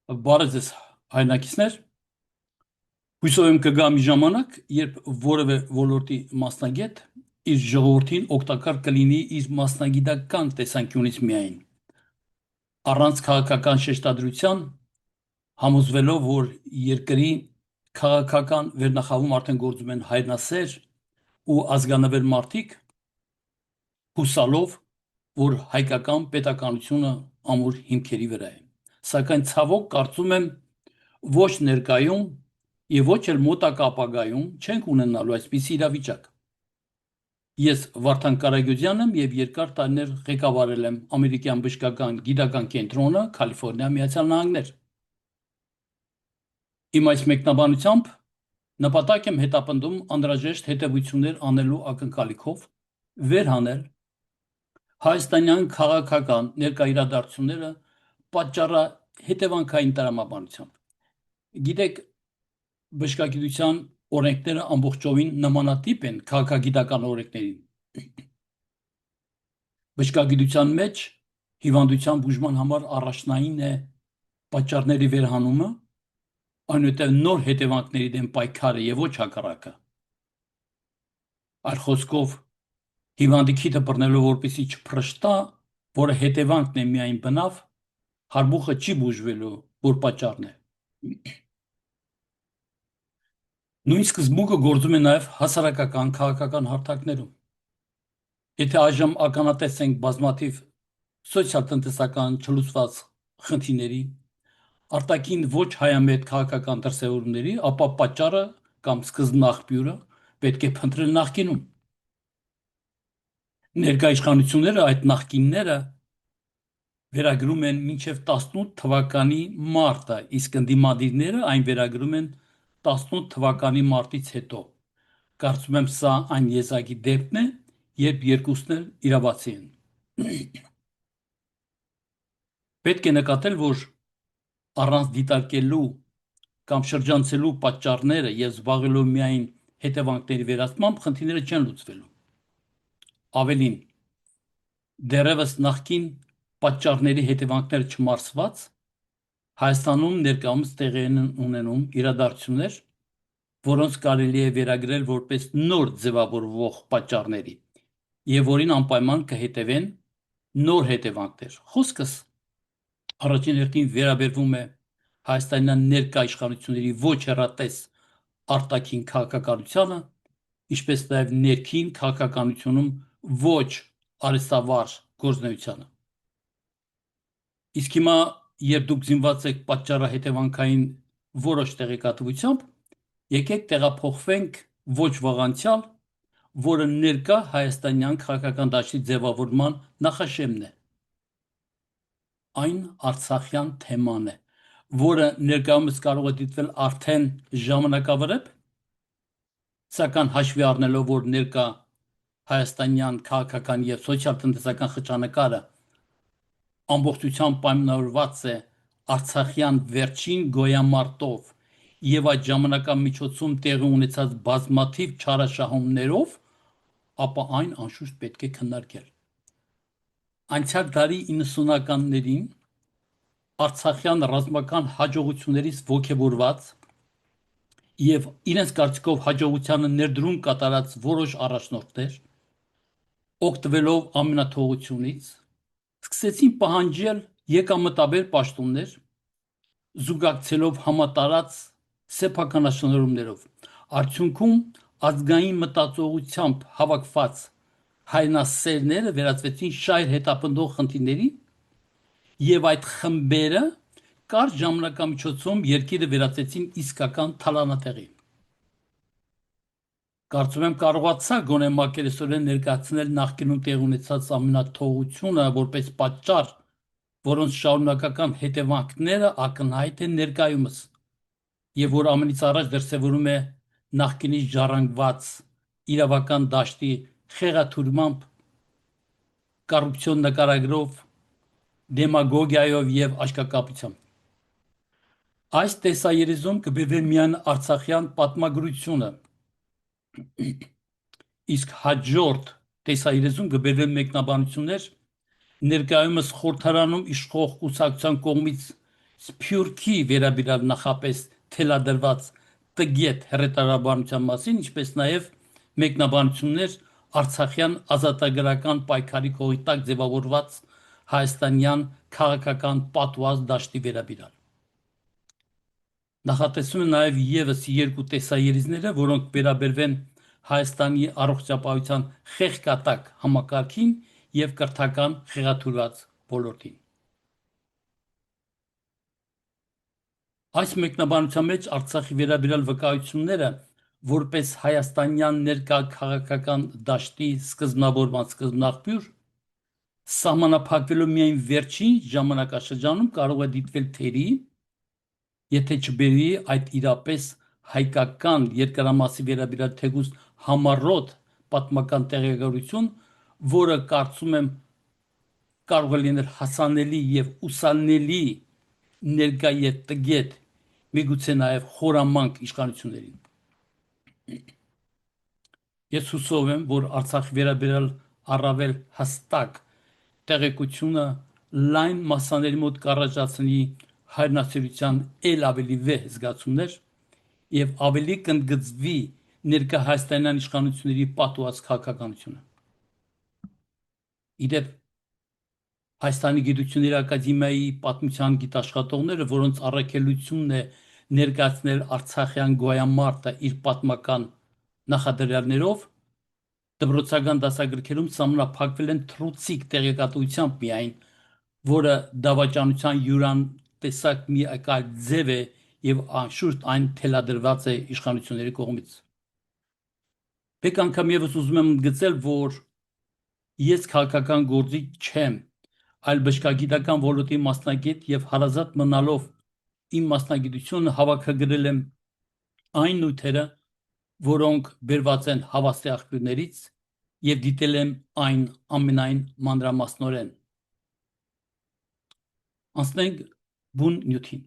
Բարև ձեզ հայրենակիցներ, հույսով եմ կգա մի ժամանակ, երբ որևէ ոլորտի մասնագետ իր ժողովրդին օգտակար կլինի իր մասնագիտական տեսանկյունից միայն, առանց քաղաքական շեշտադրության, համոզվելով, որ երկրի քաղաքական վերնախավում արդեն գործում են հայրենասեր ու ազգանվեր մարդիկ, հուսալով, որ հայկական պետականությունը ամուր հիմքերի վրա է։ Սակայն ցավոք կարծում եմ, ոչ ներկայում եւ ոչ էլ մոտակա ապագայում չենք ունենալու այսպիսի իրավիճակ։ Ես Վարդան Կարագյուզյանն եմ եւ երկար տարիներ ղեկավարել եմ ամերիկյան բժշկական գիտական կենտրոնը Կալիֆոռնիա Միացյալ Նահանգներ։ Իմ այս մեկնաբանությամբ նպատակ եմ հետապնդում անհրաժեշտ հետևություններ անելու ակնկալիքով վերհանել հայաստանյան քաղաքական ներկա իրադարձությունները պատճառը հետևանքային տրամաբանությամբ։ Գիտեք, բժշկագիտության օրենքները ամբողջովին նմանատիպ են քաղաքագիտական օրենքներին։ Բժշկագիտության մեջ հիվանդության բուժման համար առաջնային է պատճառների վերհանումը, այնուհետև նոր հետևանքների դեմ պայքարը եւ ոչ հակառակը։ Այլ խոսքով, հիվանդի քիթը բռնելով որպեսի չփրշտա, որը հետևանքն է միայն բնավ, հարբուխը չի բուժվելու, որ պատճառն է։ Նույն սկզբունքը գործում է նաև հասարակական քաղաքական հարթակներում։ Եթե այժմ ականատես ենք բազմաթիվ սոցիալ-տնտեսական չլուծված խնդիրների, արտաքին ոչ հայամետ քաղաքական դրսևորումների, ապա պատճառը կամ սկզբնաղբյուրը պետք է փնտրել նախկինում։ Ներկա իշխանությունները այդ նախկինները վերագրում են մինչև 18 թվականի մարտը, իսկ ընդդիմադիրները այն վերագրում են 18 թվականի մարտից հետո։ Կարծում եմ սա այն եզակի դեպքն է, երբ երկուսն էլ իրավացի են։ Պետք է նկատել, որ առանց դիտարկելու կամ շրջանցելու պատճառները եւ զբաղվելով միայն հետևանքների վերացմամբ խնդիրները չեն լուծվելու։ Ավելին, դեռևս նախկին պատճառների հետևանքները չմարսված Հայաստանում ներկայումս տեղի են ունենում իրադարձություններ, որոնց կարելի է վերագրել որպես նոր ձևավորվող պատճառների եւ որին անպայման կհետևեն նոր հետևանքներ։ Խոսքս առաջին հերթին վերաբերվում է հայաստանյան ներկա իշխանությունների ոչ հեռատես արտաքին քաղաքականությանը, ինչպես նաեւ ներքին քաղաքականությունում ոչ արհեստավար գործունեությանը։ Իսկ հիմա, երբ դուք զինված եք պատճառահետևանքային որոշ տեղեկատվությամբ, եկեք տեղափոխվենք ոչ վաղանցյալ, որը ներկա հայաստանյան քաղաքական դաշտի ձևավորման նախաշեմն է։ Այն արցախյան թեման է, որը ներկայումս կարող է դիտվել արդեն ժամանակավրեպ, սակայն հաշվի առնելով, որ ներկա հայաստանյան քաղաքական եւ սոցիալ-տնտեսական խճանկարը ամբողջությամբ պայմանավորված է արցախյան վերջին գոյամարտով եւ այդ ժամանակամիջոցում տեղի ունեցած բազմաթիվ չարաշահումներով, ապա այն անշուշտ պետք է քննարկել։ Անցյալ դարի 90-ականներին արցախյան ռազմական հաջողություններից ողջևորված եւ իրենց կարծիքով հաջողությանը ներդրում կատարած որոշ առաջնորդներ, օգտվելով ամենաթողությունից, սկսեցին պահանջել եկամտաբեր պաշտոններ, զուգակցելով համատարած սեփականաշնորհումներով։ Արդյունքում ազգային մտածողությամբ հավաքված հայրենասերները վերածվեցին շայր հետապնդող խնդիրների եւ այդ խմբերը կարճ ժամանակամիջոցում երկիրը վերածեցին իսկական թալանատեղի։ Կարծում եմ կարողացա գոնե մակերեսորեն ներկայացնել նախկինում տեղ ունեցած ամենաթողությունը որպես պատճառ, որոնց շարունակական հետևանքները ակնհայտ են ներկայումս, եւ որ ամենից առաջ դրսևորում է նախկինի ժառանգված իրավական դաշտի խեղաթյուրմամբ, կոռուպցիոն նկարագրով, դեմագոգիայով եւ աշկակապությամբ։ Այս տեսաերիզում կբերվի միայն արցախյան պատմագրությունը, իսկ հաջորդ տեսաերիզում կբերվեն մեկնաբանություններ ներկայումս խորհրդարանում իշխող կուսակցության կողմից Սփյուռքի վերաբերյալ նախապես թելադրված տգետ հրետանաբանության մասին, ինչպես նաև մեկնաբանություններ Արցախյան ազատագրական պայքարի կողի տակ ձևավորված հայաստանյան քաղաքական պատված դաշտի վերաբերյալ։ Նախատեսում է նաև եւս երկու տեսաերիզները, որոնք վերաբերվեն Հայաստանի առողջապահության խեղկատակ համակարգին եւ կրթական խեղաթյուրված ոլորտին։ Այս մեկնաբանության մեջ Արցախի վերաբերյալ վկայությունները որպես հայաստանյան ներկա քաղաքական դաշտի սկզբնավորման սկզբնաղբյուր սահմանափակվելու միայն վերջին ժամանակաշրջանում կարող է դիտվել թերի, եթե չբերի այդ իրապես հայկական երկրամասի վերաբերյալ թեկուզ համառոտ պատմական տեղեկատվություն, որը կարծում եմ կարող է լինել հասանելի եւ ուսանելի ներկա եւ տգետ, միգուցե նաեւ խորամանկ իշխանություններին։ Ես հուսով եմ, որ Արցախի վերաբերյալ առավել հստակ տեղեկությունը լայն մասաների մոտ կառաջացնի հայրենասիրության ել ավելի վեհ զգացումներ եւ ավելի կընդգծվի ներկա հայաստանյան իշխանությունների պատուած քաղաքականությունը։ Իդեպ Հայաստանի Գիտությունների Ակադեմիայի պատմության գիտաշխատողները, որոնց առաքելությունն է ներկայացնել Արցախյան գոյամարտը իր պատմական նախադրյալներով, դպրոցական դասագրքերում սահմանափակվել են թռուցիկ տեղեկատվությամբ միայն, որը դավաճանության յուրատեսակ մի այլ ձև է եւ անշուշտ այն թելադրված է իշխանությունների կողմից։ Մեկ անգամ եւս ուզում եմ ընդգծել, որ ես քաղաքական գործիչ չեմ, այլ բժշկագիտական ոլորտի մասնագետ եւ հարազատ մնալով իմ մասնագիտությունը հավաքագրել եմ այն նյութերը, որոնք բերված են հավաստի աղբյուրներից եւ դիտել եմ այն ամենայն մանրամասնորեն։ Անցնենք բուն նյութին։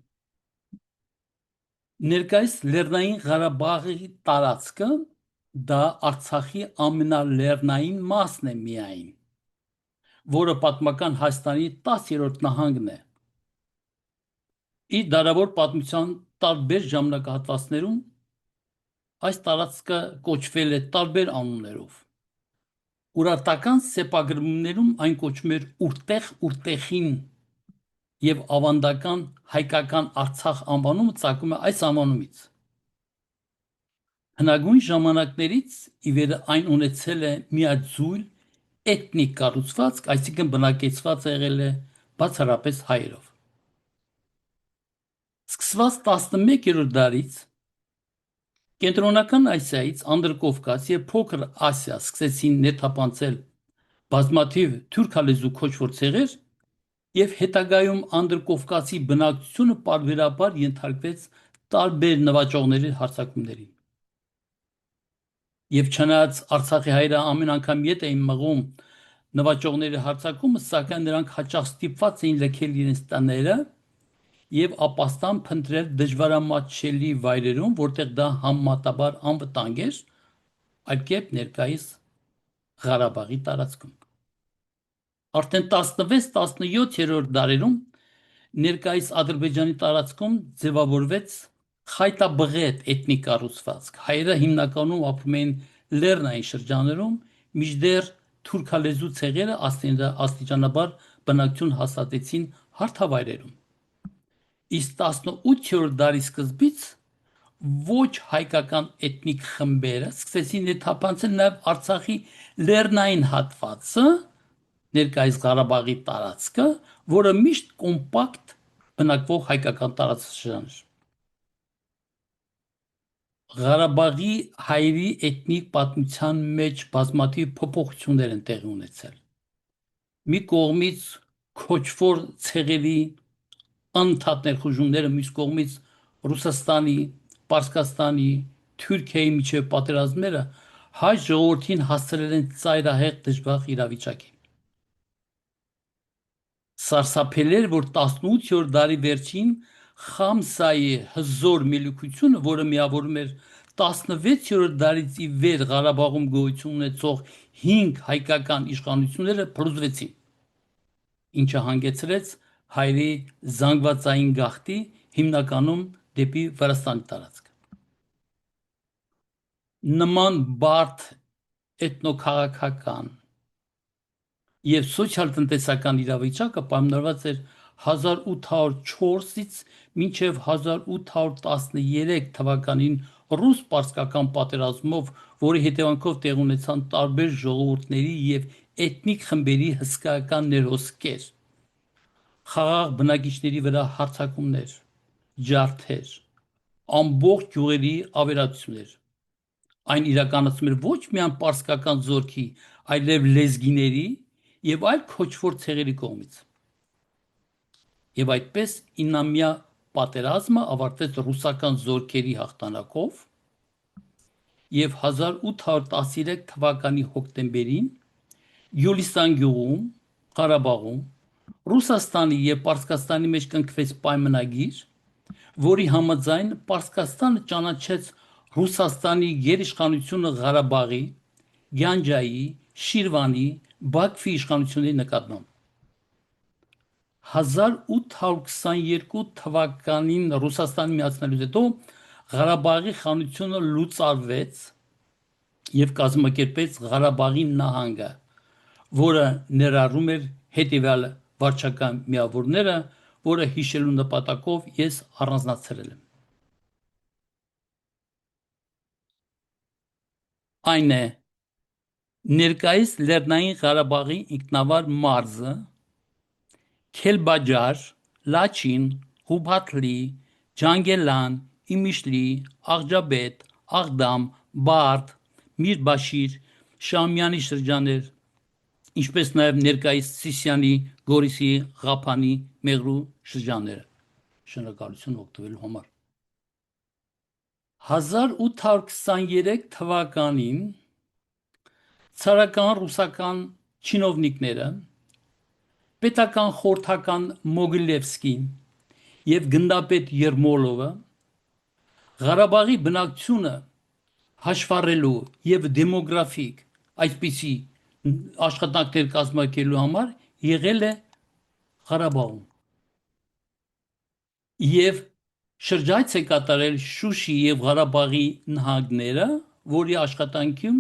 Ներկայիս Լեռնային Ղարաբաղի տարածքը դա Արցախի ամենալեռնային մասն է միայն, որը պատմական Հայաստանի 10-րդ նահանգն է։ Իր դարավոր պատմության տարբեր ժամանակահատվածներում այս տարածքը կոչվել է տարբեր անուններով։ Ուրարտական սեպագրումներում այն կոչվում էր Ուրտեղ-Ուրտեղին եւ ավանդական հայկական Արցախ անվանումը ծագում է այս անվանումից։ Հնագույն ժամանակներից ի վեր այն ունեցել է միաձույլ էթնիկ կառուցվածք, այսինքն բնակեցված եղել է բացառապես հայերով։ Սկսված 11-րդ դարից Կենտրոնական Ասիայից Անդրկովկաս եւ Փոքր Ասիա սկսեցին ներթափանցել բազմաթիվ թուրքալեզու քոչվոր ցեղեր եւ հետագայում Անդրկովկասի բնակչությունը պարբերաբար ենթարկվեց տարբեր նվաճողների հարձակումներին։ Եվ չնայած Արցախի հայրը ամեն անգամ ետ էին մղում նվաճողների հարձակումը, սակայն նրանք հաճախ ստիպված էին լքել իրենց տները եւ ապաստան փնտրել դժվարամատչելի վայրերում, որտեղ դա համեմատաբար անվտանգ էր, այլ կերպ ներկայիս Ղարաբաղի տարածքում։ Արդեն 16-17-րդ դարերում ներկայիս Ադրբեջանի տարածքում ձևավորվեց խայտաբղետ էթնիկ կառուցվածք։ Հայերը հիմնականում ապրում էին լեռնային շրջաններում, մինչդեռ թուրքալեզու ցեղերը աստիճանաբար բնակություն հաստատեցին հարթավայրերում։ Իսկ 18-րդ դարի սկզբից ոչ հայկական էթնիկ խմբերը սկսեցին ներթափանցել նաև Արցախի լեռնային հատվածը, ներկայիս Ղարաբաղի տարածքը, որը միշտ կոմպակտ բնակվող հայկական տարածաշրջան էր։ Ղարաբաղի հայերի էթնիկ պատմության մեջ բազմաթիվ փոփոխություններ են տեղի ունեցել։ Մի կողմից քոչվոր ցեղերի անընդհատ ներխուժումները, մյուս կողմից Ռուսաստանի, Պարսկաստանի, Թուրքիայի միջև պատերազմները հայ ժողովրդին հասցրել են ծայրահեղ դժվար իրավիճակի։ Սարսափել էր, որ 18-րդ դարի վերջին Խամսայի հզոր միլիքությունը, որը միավորում էր 16-րդ դարից ի վեր Ղարաբաղում գոյություն ունեցող 5 հայկական իշխանությունները, փլուզվեցին, ինչը հանգեցրեց հայերի զանգվածային գաղթի հիմնականում դեպի Վրաստանի տարածք։ Նման բարդ էթնոքաղաքական եւ սոցիալ-տնտեսական իրավիճակը պայմանավորված էր 1804-ից մինչև 1813 թվականին ռուս-պարսկական պատերազմով, որի հետևանքով տեղ ունեցան տարբեր ժողովուրդների եւ էթնիկ խմբերի հսկայական ներհոսքեր, խաղաղ բնակիչների վրա հարձակումներ, ջարդեր, ամբողջ գյուղերի ավերածություններ։ Այն իրականացում էր ոչ միայն պարսկական զորքի, այլև լեզգիների եւ այլ քոչվոր ցեղերի կողմից։ Եվ այդպես 9-ամյա պատերազմը ավարտվեց ռուսական զորքերի հաղթանակով եւ 1813 թվականի հոկտեմբերին Գյուլիստան գյուղում, Ղարաբաղում, Ռուսաստանի եւ Պարսկաստանի մեջ կնքվեց պայմանագիր, որի համաձայն Պարսկաստանը ճանաչեց Ռուսաստանի գերիշխանությունը Ղարաբաղի, Գյանջայի, Շիրվանի, Բաքվի իշխանությունների նկատմամբ։ 1822 թվականին Ռուսաստանի միացնելուց հետո Ղարաբաղի խանությունը լուծարվեց եւ կազմակերպեց Ղարաբաղի նահանգը, որը ներառում էր հետեւյալ վարչական միավորները, որը հիշելու նպատակով ես առանձնացրել եմ։ Այն է ներկայիս Լեռնային Ղարաբաղի ինքնավար մարզը, Քելբաջար, Լաչին, Ղուբաթլի, Ջանգելան, Իմիշլի, Աղջաբեդ, Աղդամ, Բարդ, Միրբաշիր, Շամյանի շրջաններ, ինչպես նաև ներկայիս Սիսիանի, Գորիսի, Ղափանի, Մեղրու շրջանները։ Շնորհակալություն օգտվելու համար։ 1823 թվականին ցարական ռուսական չինովնիկները պետական խորհրդական Մոգիլևսկին եւ գնդապետ Երմոլովը Ղարաբաղի բնակչությունը հաշվառելու եւ դեմոգրաֆիկ այսպիսի աշխատանքներ կազմակերպելու համար եղել է Ղարաբաղում եւ շրջայց է կատարել Շուշի եւ Ղարաբաղի նահանգները, որի աշխատանքում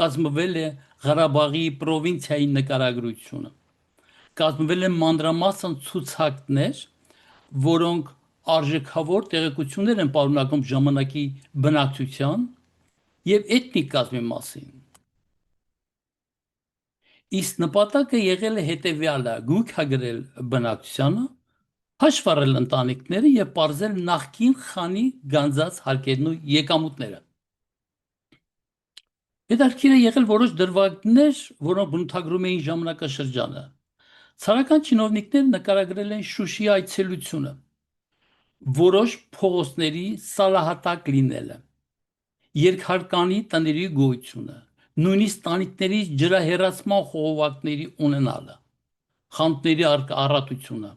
կազմվել է Ղարաբաղի պրովինցիայի նկարագրությունը։ Կազմվել են մանրամասն ցուցակներ, որոնք արժեքավոր տեղեկություններ են պարունակում ժամանակի բնակչության եւ էթնիկ կազմի մասին։ Իսկ նպատակը եղել է հետեւյալը՝ գույքագրել բնակչությանը, հաշվառել ընտանիքները եւ պարզել նախկին խանի գանձած հարկերն ու եկամուտները։ Հետաքրքիր է եղել որոշ դրվագներ, որոնք բնութագրում էին ժամանակաշրջանը։ Ցարական չինովնիկները նկարագրել են Շուշի այցելությունը, որոշ փողոցների սալահատակ լինելը, երկհարկանի տների գոյությունը, նույնիսկ տանիքների ջրահեռացման խողովակների ունենալը, խանութների առատությունը,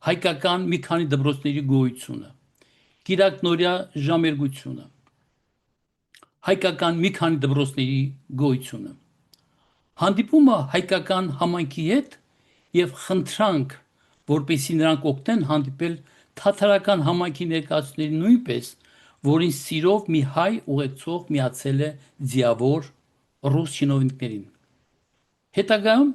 հայկական մի քանի դպրոցների գոյությունը, կիրակնօրյա ժամերգությունը, հայկական մի քանի դպրոցների գոյությունը, հանդիպումը հայկական համայնքի հետ եւ խնդրանք, որպեսզի նրանք օգնեն հանդիպել թաթարական համայնքի ներկայացուցիչների նույնպես, որին սիրով մի հայ ուղեկցող միացել է ձիավոր ռուս չինովնիկներին։ Հետագայում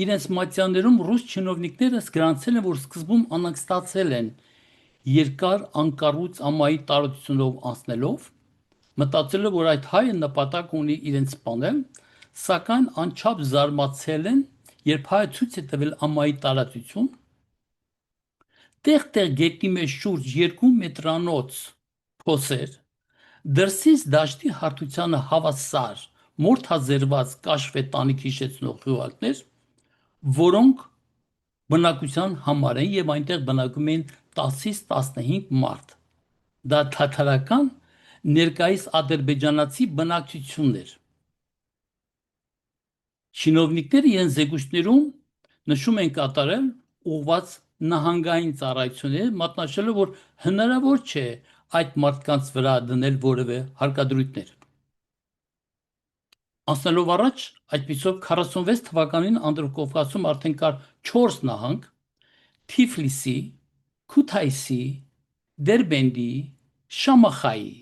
իրենց մատյաններում ռուս չինովնիկները գրանցել են, որ սկզբում անհանգստացել են երկար անկառուց ամայի տարածությունով անցնելով, մտածելով, որ այդ հայը նպատակ ունի իրենց սպանել, սակայն անչափ զարմացել են, երբ հայը ցույց է տվել ամայի տարածություն, տեղ-տեղ գետնի մեջ շուրջ 2 մետրանոց փոսեր, դրսից դաշտի հարթությանը հավասար մորթազերված կաշվե տանիք հիշեցնող գյուղակներ, որոնք բնակության համար են եւ այնտեղ բնակվում են 10-ից 15 մարդ։ Դա թաթարական ներկայիս ադրբեջանացի բնակչություններ։ Չինովնիկները իրենց զեկույցներում նշում են կատարել ուղղված նահանգային ծառայություններ, մատնանշելով, որ հնարավոր չէ այդ մարդկանց վրա դնել որևէ հարկադրույթներ։ Անցնելով առաջ, այդպիսով 46 թվականին Անդրկովկասում արդեն կար 4 նահանգ, Թիֆլիսի, Քութայսի, Դերբենդի, Շամախայի։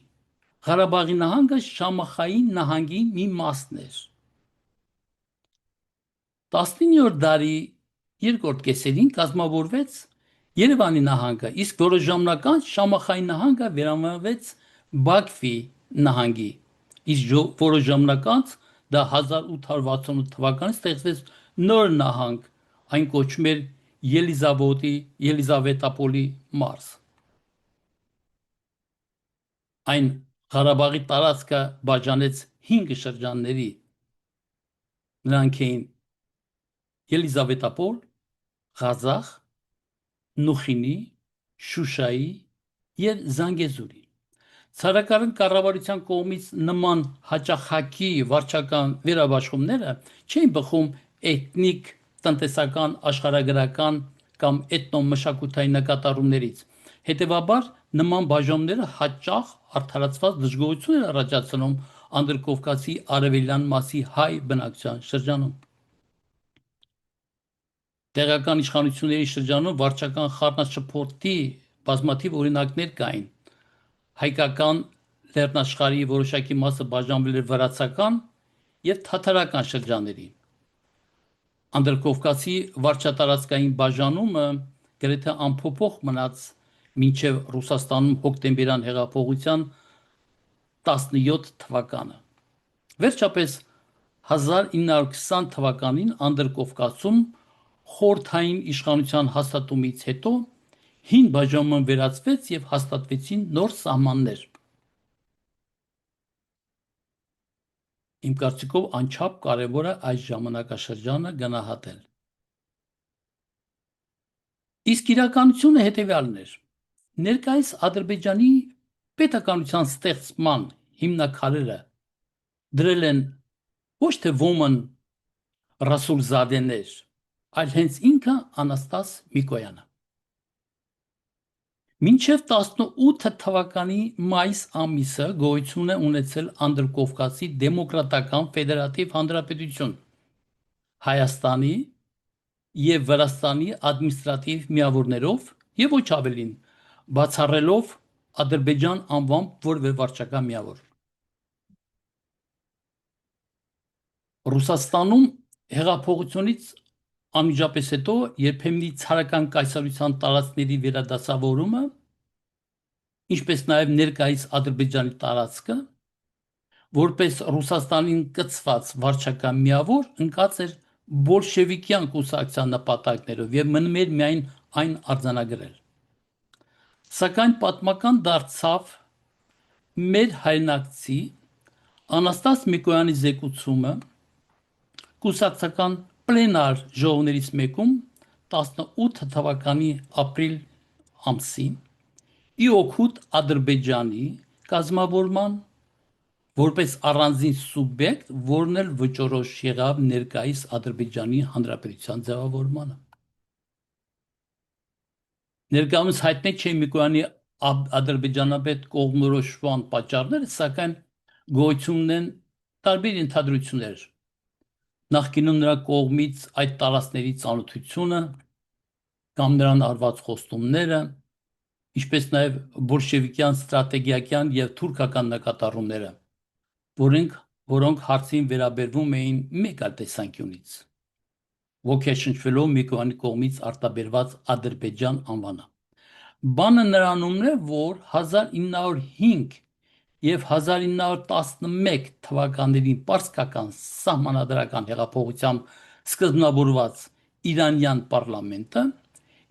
Ղարաբաղի նահանգը Շամախայի նահանգի մի մասն էր։ 19-րդ դարի երկրորդ կեսերին կազմավորվեց Երևանի նահանգը, իսկ որոշ ժամանակ անց Շամախայի նահանգը վերանվանվեց Բաքվի նահանգի։ Իսկ որոշ ժամանակ անց դա 1868 թվականին ստեղծվեց նոր նահանգ, այն կոչվում էր Ելիզավետապոլի մարզ։ Այն Ղարաբաղի տարածքը բաժանեց 5 շրջանների։ Նրանք էին Ելիզավետապոլ, Ղազախ, Նուխինի, Շուշայի եւ Զանգեզուրի։ Ցարական կառավարության կողմից նման հաճախակի վարչական վերաբաշխումները չէին բխում էթնիկ, տնտեսական, աշխարհագրական կամ էթնոմշակութային նկատառումներից։ Հետևաբար նման բաժանումները հաճախ արդարացված դժգոհություն են առաջացնում Անդրկովկասի արևելյան մասի հայ բնակչության շրջանում։ Տեղական իշխանությունների շրջանում վարչական խառնաշփոթի բազմաթիվ օրինակներ կային։ Հայկական լեռնաշխարհի որոշակի մասը բաժանվել էր վրացական եւ թաթարական շրջանների։ Անդրկովկասի վարչատարածքային բաժանումը գրեթե անփոփոխ մնաց մինչև Ռուսաստանում հոկտեմբերյան հեղափոխության 17 թվականը։ Վերջապես 1920 թվականին Անդրկովկասում խորհրդային իշխանության հաստատումից հետո հին բաժանումը վերացվեց եւ հաստատվեցին նոր սահմաններ։ Իմ կարծիքով անչափ կարևոր է այս ժամանակաշրջանը գնահատել։ Իսկ իրականությունը հետևյալն էր. ներկայիս Ադրբեջանի պետականության ստեղծման հիմնաքարերը դրել են ոչ թե ոմն Ռասուլզադեներ, այլ հենց ինքը Անաստաս Միկոյանը։ Մինչև 18 թվականի մայիս ամիսը գոյություն է ունեցել Անդրկովկասի դեմոկրատական ֆեդերատիվ հանրապետություն, Հայաստանի եւ Վրաստանի ադմինիստրատիվ միավորներով եւ ոչ ավելին, բացառելով Ադրբեջան անվամբ որևէ վարչական միավոր։ Ռուսաստանում հեղափոխությունից անմիջապես հետո երբեմնի ցարական կայսրության տարածքների վերադասավորումը, ինչպես նաև ներկայիս Ադրբեջանի տարածքը, որպես Ռուսաստանին կցված վարչական միավոր ընկած էր բոլշևիկյան կուսակցության նպատակներով եւ մնում էր միայն այն արձանագրել։ Սակայն պատմական դարձավ մեր հայրենակցի Անաստաս Միկոյանի զեկուցումը կուսակցական պլենար ժողովներից մեկում 18 թվականի ապրիլ ամսին ի օգուտ Ադրբեջանի կազմավորման որպես առանձին սուբյեկտ, որն էլ վճռոշ եղավ ներկայիս Ադրբեջանի Հանրապետության ձևավորմանը։ Ներկայումս հայտնի չէ Միկոյանի ադրբեջանապետ կողմնորոշման պատճառները, սակայն գոյություն ունեն տարբեր ենթադրություններ։ Նախկինում նրա կողմից այդ տարածքների ծանոթությունը կամ նրան արված խոստումները, ինչպես նաև բոլշևիկյան ստրատեգիական եւ թուրքական նկատառումները, որոնք հարցին վերաբերվում էին մեկ այլ տեսանկյունից, ոգեշնչվելով Միկոյանի կողմից արտաբերված Ադրբեջան անվանը։ Բանը նրանումն է, որ 1905 եւ 1911 թվականներին պարսկական սահմանադրական հեղափոխությամբ սկզբնավորված Իրանյան պարլամենտը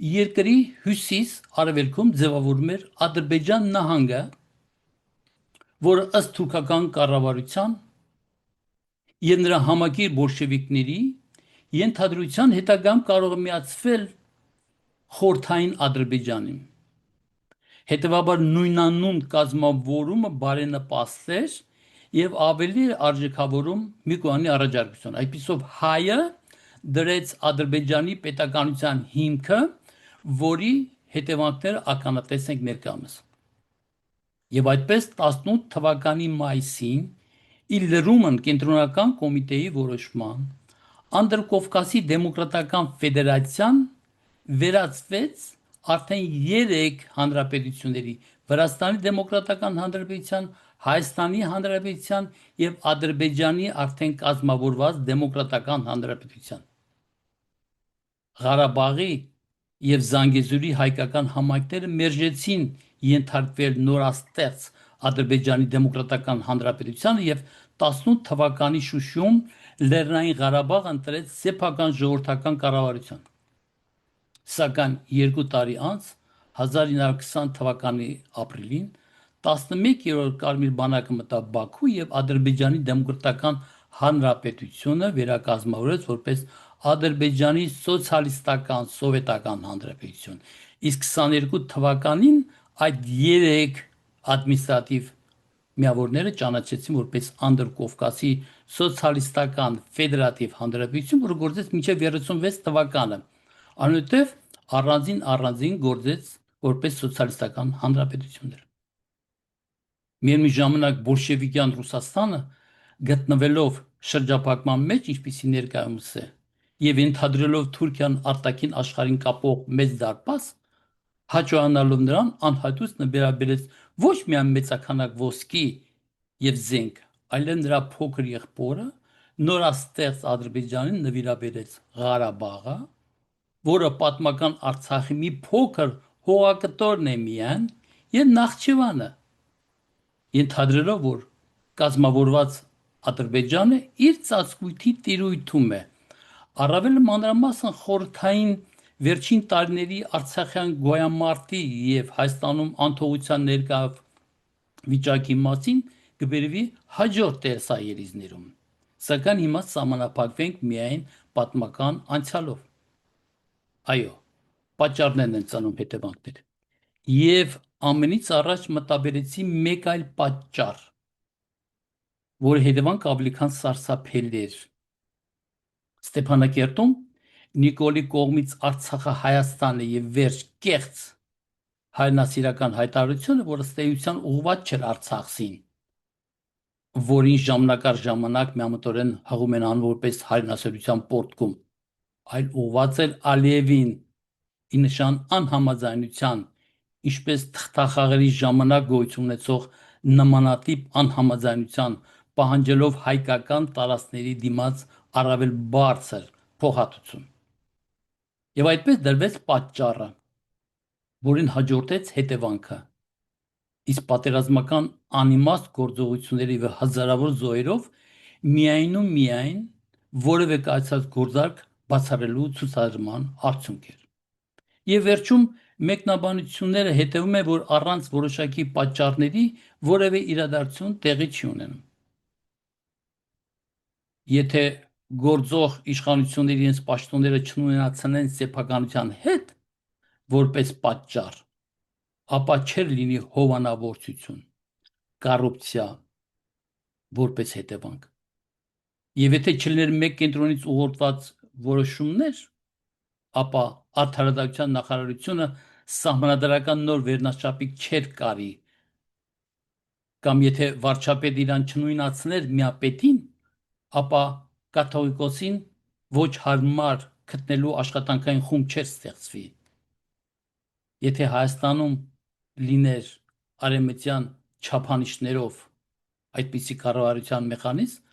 երկրի հյուսիս-արևելքում ձևավորում էր Ադրբեջան նահանգը, որը ըստ թուրքական կառավարության եւ նրա համակիր բոլշևիկների ենթադրության հետագայում կարող է միացվել խորհրդային Ադրբեջանին։ Հետևաբար նույնանուն կազմավորումը բարենպաստ էր եւ ավելի արժեքավորում Միկոյանի առաջարկությունը։ Այսպիսով հայը դրեց Ադրբեջանի պետականության հիմքը, որի հետևանքները ականատես ենք ներկայումս։ Եվ այդպես 18 թվականի մայիսին ի լրումն կենտրոնական կոմիտեի որոշման Անդրկովկասի դեմոկրատական ֆեդերացիան վերածվեց արդեն 3 հանրապետությունների՝ Վրաստանի Դեմոկրատական Հանրապետության, Հայաստանի Հանրապետության եւ Ադրբեջանի արդեն կազմավորված Դեմոկրատական Հանրապետության։ Ղարաբաղի եւ Զանգեզուրի հայկական համայնքները մերժեցին ենթարկվել նորաստեղծ Ադրբեջանի Դեմոկրատական Հանրապետությանը եւ 18 թվականի շուշում Լեռնային Ղարաբաղը ընտրեց սեփական ժողովրդական կառավարություն։ Սակայն 2 տարի անց 1920 թվականի ապրիլին 11-րդ Կարմիր բանակը մտավ Բաքու եւ Ադրբեջանի Դեմոկրատական Հանրապետությունը վերակազմավորեց որպես Ադրբեջանի Սոցիալիստական Սովետական Հանրապետություն։ Իսկ 22 թվականին այդ 3 ադմինիստրատիվ միավորները ճանաչեցին որպես Անդրկովկասի Սոցիալիստական Ֆեդերատիվ Հանրապետություն, որը գործեց մինչև 36 թվականը։ Այնուհետև առանձին գործեց որպես սոցիալիստական հանրապետություններ։ Միևնույն ժամանակ բոլշևիկյան Ռուսաստանը գտնվելով շրջափակման մեջ, ինչպիսի ներկայումս է, եւ ընդհանրելով Թուրքիան արտաքին աշխարհին կապող մեծ դարպաս, հաջողանալով նրան անհատույց նվիրաբերեց ոչ միայն մեծականակ ոսկի եւ զենք, այլև նրա փոքր եղբորը նորաստեղծ Ադրբեջանին նվիրաբերեց Ղարաբաղը, որը պատմական Արցախի մի փոքր հողակտորն է միայն, եւ Նախճիվանը, ընդհանրելով որ կազմավորված Ադրբեջանը իր ծածկույթի տիրույթում է։ Առավել մանրամասն խորհրդային վերջին տարիների Արցախյան գոյամարտի եւ Հայաստանում անթողության ներկա վիճակի մասին կբերվի հաջորդ տեսաերիզներում։ Սակայն հիմա սահմանափակվենք միայն պատմական անցյալով։ Այո, պատճառներն են ծնում հետևանքներ։ Եվ ամենից առաջ մտաբերեցի մեկ այլ պատճառ, որը հետևանք ավելի քան սարսափելի էր։ Ստեփանակերտում Նիկոլի կողմից Արցախը Հայաստանը եւ վերջ կեղծ հայրենասիրական հայտարարությունը, որը ստեյության ուղղված չէր Արցախին, որին ժամանակ առ ժամանակ միամտորեն հղում են անում որպես հայրենասիրության պորտկում, այլ ուղղված էր Ալիևին ի նշան անհամաձայնության, ինչպես թղթախաղերի ժամանակ գոյություն ունեցող նմանատիպ անհամաձայնության, պահանջելով հայկական տարածքների դիմաց առավել բարձր փոխհատուցում։ Եվ այդպես դրվեց պատճառը, որին հաջորդեց հետևանքը։ Իսկ պատերազմական անիմաստ գործողությունների եւ հազարավոր զոհերով միայն որևէ կայացած գործարք բացառելու ցուցադրման արդյունք էր։ Եվ վերջում մեկնաբանությունները հետևում է, որ առանց որոշակի պատճառների որևէ իրադարձություն տեղի չի ունենում։ Եթե գործող իշխանությունները իրենց պաշտոնները չունենացնեն սեփականության հետ որպես պատճառ, ապա չէր լինի հովանավորչություն, կոռուպցիա որպես հետևանք։ Եվ եթե չլիներ մեկ կենտրոնից ուղղորդված որոշումներ, ապա արդարադատության նախարարությունը սահմանադրական նոր վերնաչափիկ չէր կարի, կամ եթե վարչապետը իրան չնույնացներ միապետին, ապա կաթողիկոսին ոչ հարմար գտնելու աշխատանքային խումբ չէր ստեղծվի։ Եթե Հայաստանում լիներ արևմտյան չափանիշներով այդպիսի կառավարության մեխանիզմ,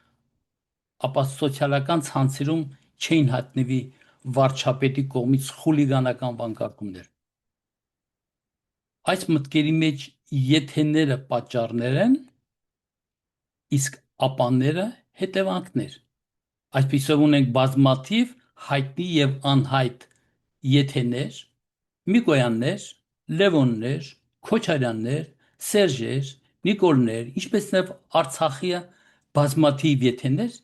ապա սոցիալական ցանցերում չէին հայտնվի վարչապետի կողմից խուլիգանական վանկարկումներ։ Այս մտքերի մեջ եթեները պատճառներ են, իսկ ապաները հետևանքներ։ Այսպիսով ունենք բազմաթիվ հայտնի եւ անհայտ եթեներ, Միկոյաններ, Լևոններ, Քոչարյաններ, Սերժեր, Նիկոլներ, ինչպես նաեւ Արցախի բազմաթիվ եթեներ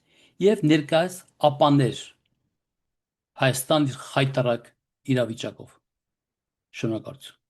եւ ներկայիս ապաներ Հայաստան խայտարակ իրավիճակով։ Շնորհակալություն։